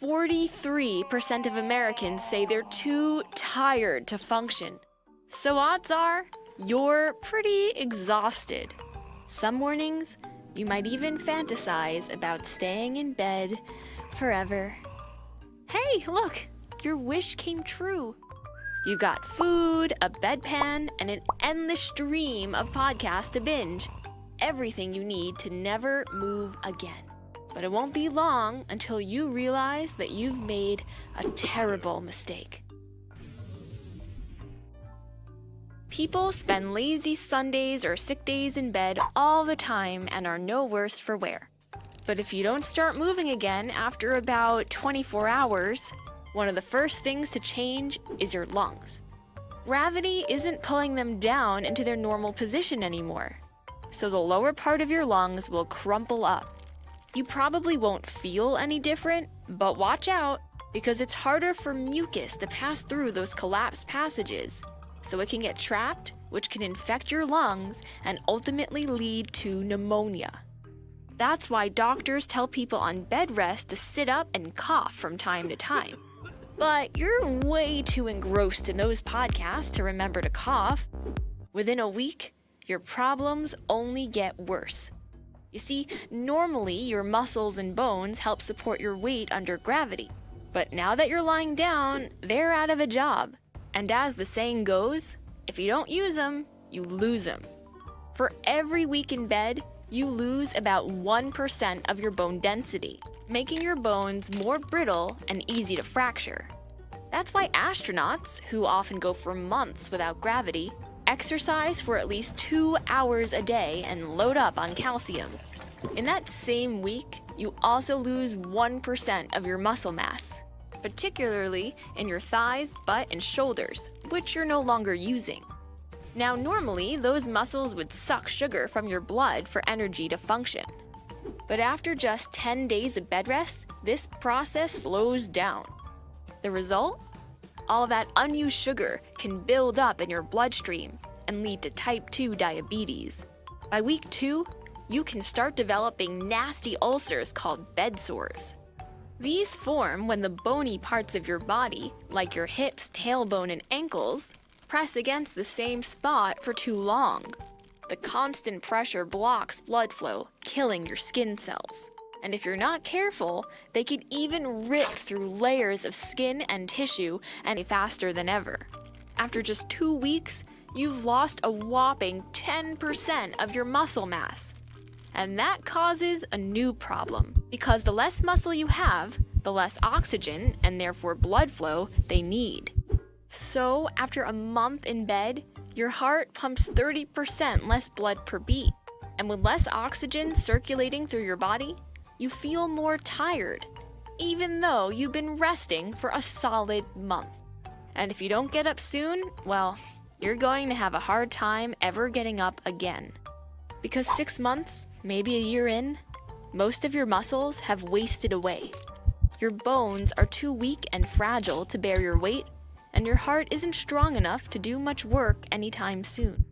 43% of Americans say they're too tired to function. So odds are, you're pretty exhausted. Some mornings, you might even fantasize about staying in bed forever. Hey, look, your wish came true. You got food, a bedpan, and an endless stream of podcasts to binge. Everything you need to never move again. But it won't be long until you realize that you've made a terrible mistake. People spend lazy Sundays or sick days in bed all the time and are no worse for wear. But if you don't start moving again after about 24 hours, one of the first things to change is your lungs. Gravity isn't pulling them down into their normal position anymore, so the lower part of your lungs will crumple up. You probably won't feel any different, but watch out, because it's harder for mucus to pass through those collapsed passages, so it can get trapped, which can infect your lungs and ultimately lead to pneumonia. That's why doctors tell people on bed rest to sit up and cough from time to time. But you're way too engrossed in those podcasts to remember to cough. Within a week, your problems only get worse. You see, normally your muscles and bones help support your weight under gravity. But now that you're lying down, they're out of a job. And as the saying goes, if you don't use them, you lose them. For every week in bed, you lose about 1% of your bone density, making your bones more brittle and easy to fracture. That's why astronauts, who often go for months without gravity, exercise for at least 2 hours a day and load up on calcium. In that same week, you also lose 1% of your muscle mass, particularly in your thighs, butt, and shoulders, which you're no longer using. Now, normally, those muscles would suck sugar from your blood for energy to function. But after just 10 days of bed rest, this process slows down. The result? All of that unused sugar can build up in your bloodstream and lead to type 2 diabetes. By week 2, you can start developing nasty ulcers called bed sores. These form when the bony parts of your body, like your hips, tailbone, and ankles, press against the same spot for too long. The constant pressure blocks blood flow, killing your skin cells. And if you're not careful, they can even rip through layers of skin and tissue and faster than ever. After just 2 weeks, you've lost a whopping 10% of your muscle mass. And that causes a new problem, because the less muscle you have, the less oxygen and therefore blood flow they need. So after a month in bed, your heart pumps 30% less blood per beat. And with less oxygen circulating through your body, you feel more tired, even though you've been resting for a solid month. And if you don't get up soon, well, you're going to have a hard time ever getting up again. Because 6 months, maybe a year in, most of your muscles have wasted away. Your bones are too weak and fragile to bear your weight, and your heart isn't strong enough to do much work anytime soon.